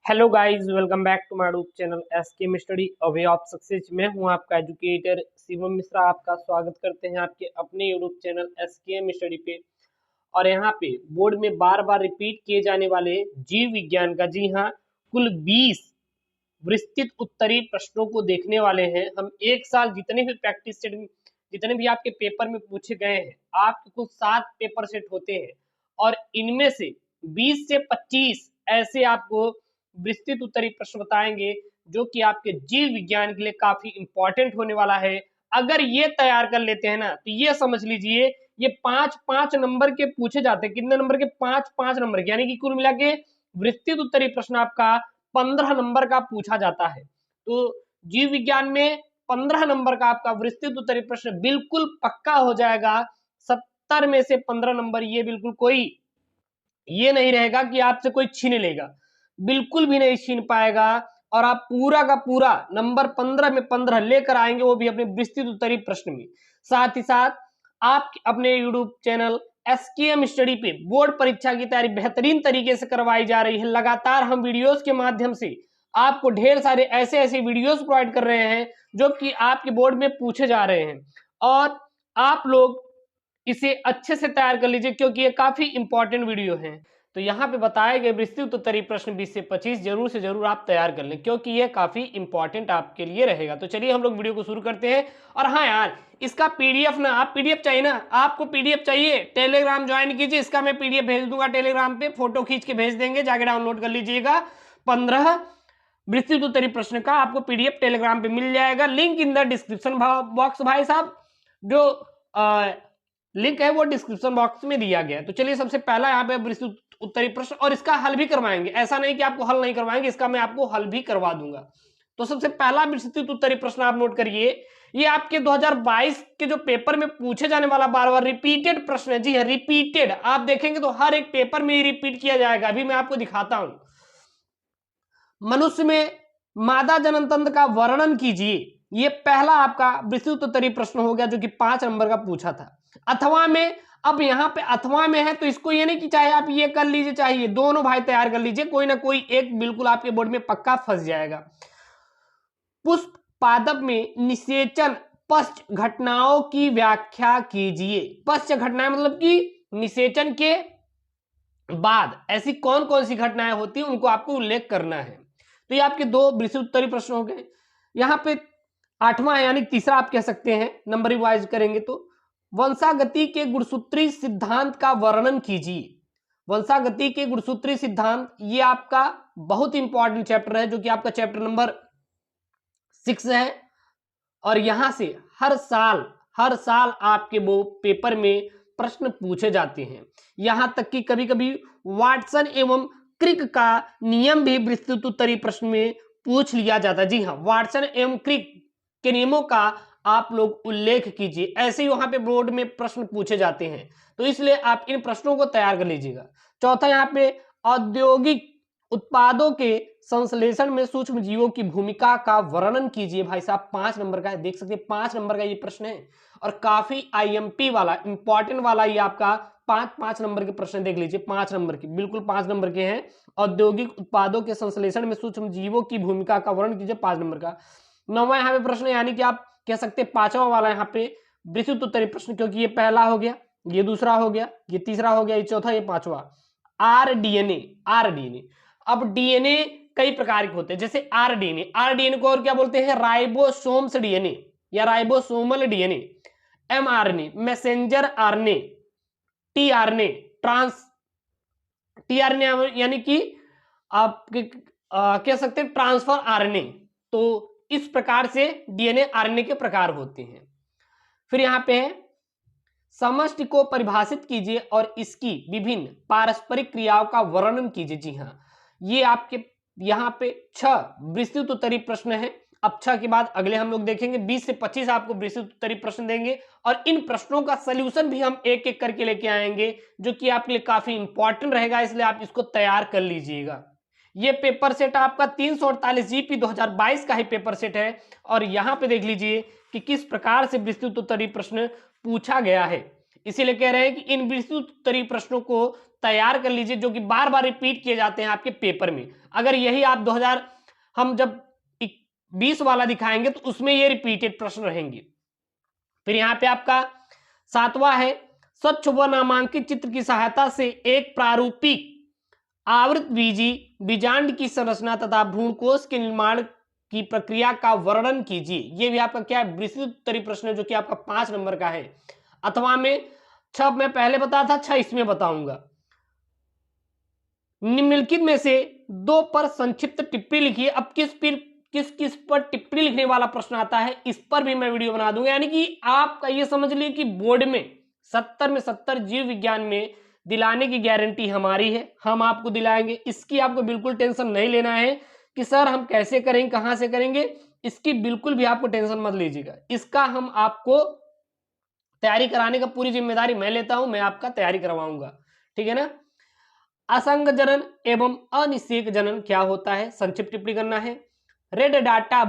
Hello guys, welcome back to my YouTube channel SK study a way of success. मैं हूं आपका educator Shivam Mishra. आपका स्वागत करते हैं आपके अपने यूट्यूब चैनल एसके स्टडी पे। और यहाँ पे बोर्ड में बार बार रिपीट किए जाने वाले जीव विज्ञान का, जी हाँ, कुल 20 विस्तृत उत्तरीय प्रश्नों को देखने वाले हैं हम। एक साल जितने भी प्रैक्टिस सेट, जितने भी आपके पेपर में पूछे गए हैं, आपके कुल 7 पेपर सेट होते हैं और इनमें से 20 से 25 ऐसे आपको विस्तृत उत्तरीय प्रश्न बताएंगे जो कि आपके जीव विज्ञान के लिए काफी इंपॉर्टेंट होने वाला है। अगर ये तैयार कर लेते हैं ना, तो ये समझ लीजिए ये 5-5 नंबर के पूछे जाते हैं। कितने नंबर के? 5-5 नंबर के, यानी कि कुल मिला के विस्तृत उत्तरीय प्रश्न आपका 15 नंबर का पूछा जाता है। तो जीव विज्ञान में 15 नंबर का आपका विस्तृत उत्तरीय प्रश्न बिल्कुल पक्का हो जाएगा। 70 में से 15 नंबर, ये बिल्कुल कोई ये नहीं रहेगा कि आपसे कोई छीन लेगा, बिल्कुल भी नहीं छीन पाएगा। और आप पूरा का पूरा नंबर 15 में 15 लेकर आएंगे, वो भी अपने विस्तृत उत्तरीय प्रश्न में। साथ ही साथ आप अपने यूट्यूब चैनल एसकेएम स्टडी पे बोर्ड परीक्षा की तैयारी बेहतरीन तरीके से करवाई जा रही है। लगातार हम वीडियोस के माध्यम से आपको ढेर सारे ऐसे ऐसे वीडियोस प्रोवाइड कर रहे हैं जो कि आपके बोर्ड में पूछे जा रहे हैं, और आप लोग इसे अच्छे से तैयार कर लीजिए क्योंकि ये काफी इंपॉर्टेंट वीडियो है। तो यहाँ पे बताए गए विस्तृत उत्तरीय प्रश्न 20 से 25 जरूर से जरूर आप तैयार कर लें, क्योंकि ये काफी इंपॉर्टेंट आपके लिए रहेगा। तो चलिए हम लोग वीडियो को शुरू करते हैं। और हाँ यार, इसका पीडीएफ ना, आप पीडीएफ चाहिए ना, आपको पीडीएफ चाहिए, टेलीग्राम ज्वाइन कीजिए। इसका मैं पीडीएफ भेज दूंगा टेलीग्राम पे, फोटो खींच के भेज देंगे, जाके डाउनलोड कर लीजिएगा। 15 विस्तृत उत्तरीय प्रश्न का आपको पीडीएफ टेलीग्राम पे मिल जाएगा। Link in the description box, भाई साहब, जो लिंक है वो डिस्क्रिप्शन बॉक्स में दिया गया है। तो चलिए सबसे पहला यहाँ पे विस्तृत उत्तरीय प्रश्न, और इसका हल भी करवाएंगे, ऐसा नहीं कि आपको हल नहीं करवाएंगे, इसका मैं आपको हल भी करवा दूंगा। तो सबसे पहला विस्तृत उत्तरीय प्रश्न आप नोट करिए, ये आपके 2022 के जो पेपर में पूछे जाने वाला बार बार रिपीटेड प्रश्न है। जी है, रिपीटेड। आप देखेंगे तो हर एक पेपर में रिपीट किया जाएगा। अभी मैं आपको दिखाता हूं। मनुष्य में मादा जनन तंत्र का वर्णन कीजिए, ये पहला आपका विस्तृत उत्तरीय प्रश्न हो गया जो कि 5 नंबर का पूछा था। अथवा में, अब यहां पे अथवा में है तो इसको ये नहीं कि चाहे आप ये कर लीजिए चाहे ये, दोनों भाई तैयार कर लीजिए, कोई ना कोई एक बिल्कुल आपके बोर्ड में पक्का फंस जाएगा। पुष्प पादप में निषेचन पश्च घटनाओं की व्याख्या कीजिए। पश्च घटनाएं मतलब कि निषेचन के बाद ऐसी कौन कौन सी घटनाएं होती हैं, उनको आपको उल्लेख करना है। तो ये आपके 2 विस्तृत उत्तरीय प्रश्न हो गए। यहां पे 8वां यानी तीसरा आप कह सकते हैं, नंबर वाइज करेंगे तो, वंशागति के गुणसूत्री सिद्धांत का वर्णन कीजिए। वंशागति के गुणसूत्री सिद्धांत, ये आपका बहुत इंपॉर्टेंट चैप्टर है जो कि आपका चैप्टर नंबर 6 है। और यहां से हर साल आपके वो पेपर में प्रश्न पूछे जाते हैं। यहां तक कि कभी कभी वाटसन एवं क्रिक का नियम भी विस्तृत उत्तरीय प्रश्न में पूछ लिया जाता है। जी हाँ, वाटसन एवं क्रिक के नियमों का आप लोग उल्लेख कीजिए, ऐसे ही वहां पे बोर्ड में प्रश्न पूछे जाते हैं। तो इसलिए आप इन प्रश्नों को तैयार कर लीजिएगा। चौथा, यहाँ पे औद्योगिक उत्पादों के संश्लेषण में सूक्ष्म जीवों की भूमिका का वर्णन कीजिए। भाई साहब 5 नंबर का है, देख सकते हैं 5 नंबर का ये प्रश्न है, और काफी आईएमपी वाला, इंपॉर्टेंट वाला ये आपका 5-5 नंबर के प्रश्न देख लीजिए। 5 नंबर के, बिल्कुल 5 नंबर के हैं। औद्योगिक उत्पादों के संश्लेषण में सूक्ष्म जीवों की भूमिका का वर्णन कीजिए, 5 नंबर का। 9वां यहाँ पे प्रश्न, यानी कि आप कह सकते हैं 5वां वाला यहाँ पे विस्तृत उत्तरीय प्रश्न, क्योंकि ये पहला हो गया, ये दूसरा हो गया, ये तीसरा हो गया, ये चौथा, ये 5वां। आरडीएनए। अब डीएनए कई प्रकार के होते हैं, जैसे आरडीएनए को और क्या बोलते हैं? राइबोसोम्स डीएनए या ribosomal DNA. MRNA messenger RNA. TRNA tRNA यानी कि आप कह सकते हैं ट्रांसफर आरएनए। तो इस प्रकार से डीएनए आरएनए के प्रकार होते हैं। फिर यहां पे है, समष्टि को परिभाषित कीजिए और इसकी विभिन्न पारस्परिक क्रियाओं का वर्णन कीजिए। जी हाँ, ये आपके यहाँ पे 6 विस्तृत उत्तरीय प्रश्न है। अब 6 के बाद अगले हम लोग देखेंगे 20 से 25 आपको विस्तृत उत्तरीय प्रश्न देंगे, और इन प्रश्नों का सलूशन भी हम एक एक करके लेके आएंगे जो कि आपके लिए काफी इंपॉर्टेंट रहेगा, इसलिए आप इसको तैयार कर लीजिएगा। ये पेपर सेट आपका 348 जीपी 2022 का ही पेपर सेट है, और यहाँ पे देख लीजिए कि किस प्रकार से विस्तृत उत्तरीय प्रश्न पूछा गया है। इसीलिए कह रहे हैं कि इन विस्तृत उत्तरीय प्रश्नों को तैयार कर लीजिए, जो कि बार बार रिपीट किए जाते हैं आपके पेपर में। अगर यही आप 2000 हम जब 20 वाला दिखाएंगे तो उसमें ये रिपीटेड प्रश्न रहेंगे। फिर यहाँ पे आपका 7वां है, स्वच्छ व नामांकित चित्र की सहायता से एक प्रारूपिक आवृत बीजी बीजांड की संरचना तथा भ्रूणकोश के निर्माण की प्रक्रिया का वर्णन कीजिए। ये भी आपका क्या है, विस्तृत उत्तरीय प्रश्न है, जो कि आपका 5 नंबर का है। अथवा में 6 मैं पहले बताया था, 6 इसमें बताऊंगा। निम्नलिखित में से 2 पर संक्षिप्त टिप्पणी लिखिए। अब किस पर टिप्पणी लिखने वाला प्रश्न आता है, इस पर भी मैं वीडियो बना दूंगा। यानी कि आपका ये समझ लीजिए कि बोर्ड में 70 में 70 जीव विज्ञान में दिलाने की गारंटी हमारी है, हम आपको दिलाएंगे। इसकी आपको बिल्कुल टेंशन नहीं लेना है कि सर हम कैसे करेंगे, कहां से करेंगे, इसकी बिल्कुल भी आपको टेंशन मत लीजिएगा। इसका हम आपको तैयारी कराने का पूरी जिम्मेदारी मैं लेता हूं, मैं आपका तैयारी करवाऊंगा, ठीक है ना। असंग जनन एवं अनिषेक जनन क्या होता है, संक्षिप्त टिप्पणी करना है। रेड डाटा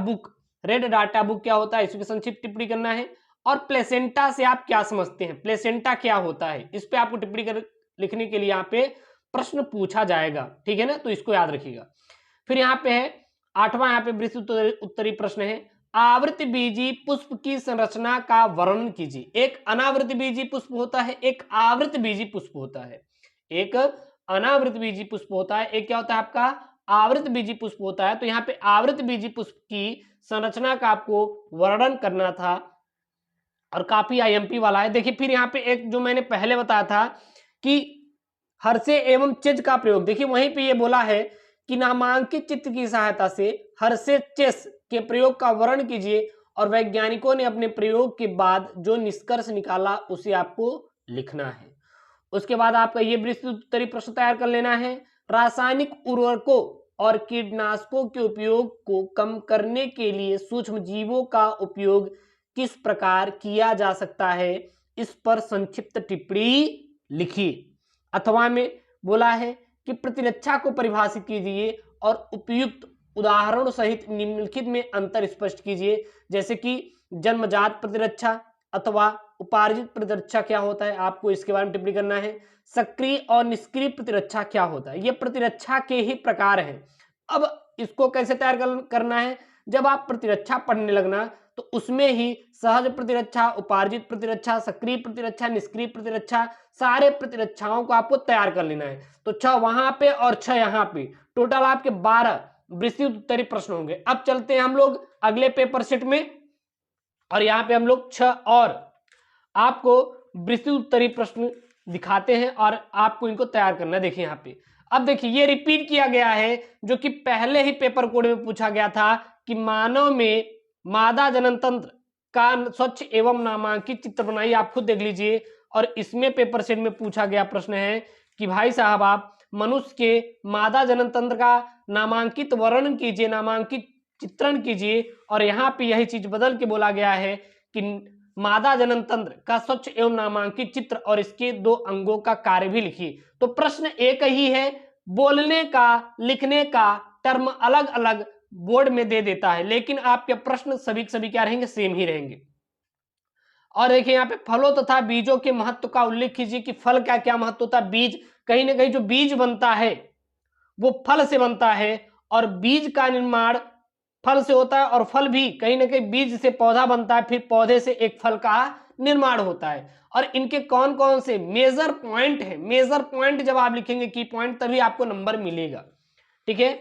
बुक क्या होता है, इसकी संक्षिप्त टिप्पणी करना है। और प्लेसेंटा से आप क्या समझते हैं, प्लेसेंटा क्या होता है, इस पे आपको टिप्पणी लिखने के लिए यहाँ पे प्रश्न पूछा जाएगा, ठीक है ना, तो इसको याद रखिएगा। फिर यहाँ पे है 8वां, यहाँ पे विस्तृत उत्तरीय प्रश्न है, आवृत बीजी पुष्प की संरचना का वर्णन कीजिए। एक अनावृत बीजी पुष्प होता है, एक आवृत बीजी पुष्प होता है। एक अनावृत बीजी पुष्प होता है, एक क्या होता है आपका आवृत बीजी पुष्प होता है। तो यहाँ पे आवृत बीजी पुष्प की संरचना का आपको वर्णन करना था और काफी आईएमपी वाला है। देखिए फिर यहाँ पे एक जो मैंने पहले बताया था कि हर्षे एवं चेज का प्रयोग, देखिए वहीं पे ये बोला है कि नामांकित चित्र की सहायता से हर्षे चेस के प्रयोग का वर्णन कीजिए और वैज्ञानिकों ने अपने प्रयोग के बाद जो निष्कर्ष निकाला उसे आपको लिखना है। उसके बाद आपका ये विस्तृत उत्तरीय प्रश्न तैयार कर लेना है। रासायनिक उर्वरकों और कीटनाशकों के उपयोग को कम करने के लिए सूक्ष्म जीवों का उपयोग किस प्रकार किया जा सकता है, इस पर संक्षिप्त टिप्पणी लिखिए। अथवा में बोला है कि प्रतिरक्षा को परिभाषित कीजिए और उपयुक्त उदाहरणों सहित निम्नलिखित में अंतर स्पष्ट कीजिए। जैसे कि जन्मजात प्रतिरक्षा अथवा उपार्जित प्रतिरक्षा क्या होता है, आपको इसके बारे में टिप्पणी करना है। सक्रिय और निष्क्रिय प्रतिरक्षा क्या होता है, ये प्रतिरक्षा के ही प्रकार हैं। अब इसको कैसे तैयार करना है, जब आप प्रतिरक्षा पढ़ने लगना तो उसमें ही सहज प्रतिरक्षा, उपार्जित प्रतिरक्षा, सक्रिय प्रतिरक्षा, निष्क्रिय प्रतिरक्षा, सारे प्रतिरक्षाओं को आपको तैयार कर लेना है। तो 6 वहां पे और 6 यहाँ पे, टोटल आपके 12 विस्तृत उत्तरीय प्रश्न होंगे। अब चलते हैं हम लोग अगले पेपर सेट में, और यहाँ पे हम लोग 6 और आपको विस्तृत उत्तरीय प्रश्न दिखाते हैं और आपको इनको तैयार करना है। देखिए यहाँ पे, अब देखिए ये रिपीट किया गया है जो कि पहले ही पेपर कोड में पूछा गया था कि मानव में मादा जनन तंत्र का स्वच्छ एवं नामांकित चित्र बनाइए। आप खुद देख लीजिए। और इसमें पेपर सेट में पूछा गया प्रश्न है कि भाई साहब आप मनुष्य के मादा जनन तंत्र का नामांकित वर्णन कीजिए, नामांकित चित्रण कीजिए। और यहाँ पे यही चीज बदल के बोला गया है कि मादा जनन तंत्र का स्वच्छ एवं नामांकित चित्र और इसके 2 अंगों का कार्य भी लिखिए। तो प्रश्न एक ही है, बोलने का लिखने का टर्म अलग अलग बोर्ड में दे देता है, लेकिन आपके प्रश्न सभी क्या रहेंगे, सेम ही रहेंगे। और देखिए यहाँ पे फलों तथा बीजों के महत्व का उल्लेख कीजिए कि फल क्या क्या महत्व होता है। बीज, कहीं ना कहीं जो बीज बनता है वो फल से बनता है और बीज का निर्माण फल से होता है और फल भी कहीं ना कहीं बीज से पौधा बनता है, फिर पौधे से एक फल का निर्माण होता है। और इनके कौन कौन से मेजर पॉइंट है, मेजर पॉइंट जब आप लिखेंगे की पॉइंट तभी आपको नंबर मिलेगा, ठीक है।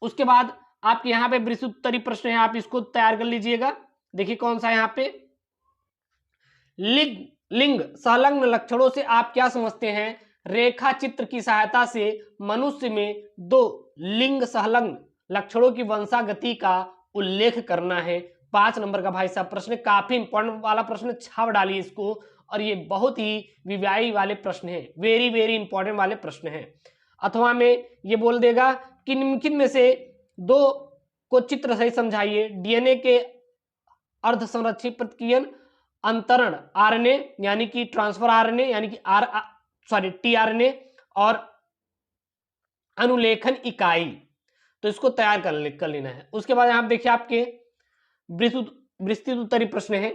उसके बाद आपके यहाँ पे विस्तृत उत्तरीय प्रश्न है, आप इसको तैयार कर लीजिएगा। देखिए कौन सा यहाँ पे, लिंग संलग्न लक्षणों से आप क्या समझते हैं। रेखा चित्र की सहायता से मनुष्य में 2 लिंग संलग्न लक्षणों की वंशागति का उल्लेख करना है। 5 नंबर का भाई साहब प्रश्न, काफी इंपॉर्टेंट वाला प्रश्न, छाप डालिए इसको। और ये बहुत ही विव्यायी वाले प्रश्न है, वेरी वेरी इंपॉर्टेंट वाले प्रश्न है। अथवा में ये बोल देगा कि निम्नलिखित में से 2 को चित्र सही समझाइए। डीएनए के अर्ध संरक्षित प्रतिकीयन, अंतरण आरएनए यानी कि ट्रांसफर आरएनए यानी कि टीआरएनए, और अनुलेखन इकाई। तो इसको तैयार कर लेना है। उसके बाद यहां देखिए आपके विस्तृत उत्तरीय प्रश्न है।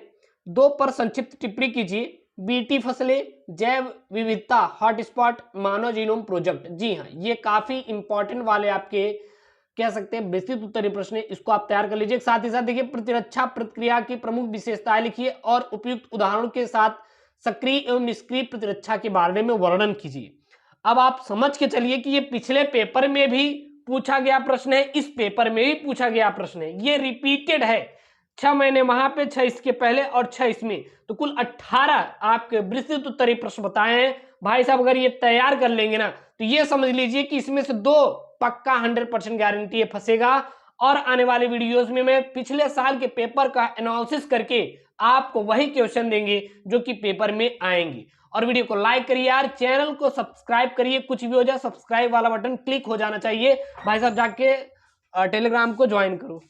2 पर संक्षिप्त टिप्पणी कीजिए। बीटी फसलें, जैव विविधता हॉटस्पॉट, मानव जीनोम प्रोजेक्ट। जी हाँ, ये काफी इंपॉर्टेंट वाले आपके कह सकते हैं विस्तृत उत्तरीय प्रश्न है, इसको आप तैयार कर लीजिए। साथ ही साथ देखिए प्रतिरक्षा प्रक्रिया की प्रमुख विशेषताएं लिखिए और उपयुक्त उदाहरणों के साथ सक्रिय एवं निष्क्रिय प्रतिरक्षा के बारे में वर्णन कीजिए। अब आप समझ के चलिए कि ये पिछले पेपर में भी पूछा गया प्रश्न है, इस पेपर में भी पूछा गया प्रश्न है, ये रिपीटेड है। 6 महीने वहां पे, 6 इसके पहले और 6 इसमें, तो कुल 18 आपके विस्तृत उत्तरीय प्रश्न बताए हैं। भाई साहब अगर ये तैयार कर लेंगे ना तो ये समझ लीजिए कि इसमें से 2 पक्का 100% गारंटी है फंसेगा। और आने वाले वीडियोस में मैं पिछले साल के पेपर का एनालिसिस करके आपको वही क्वेश्चन देंगे जो कि पेपर में आएंगे। और वीडियो को लाइक करिए यार, चैनल को सब्सक्राइब करिए, कुछ भी हो जाए सब्सक्राइब वाला बटन क्लिक हो जाना चाहिए। भाई साहब जाके टेलीग्राम को ज्वाइन करो।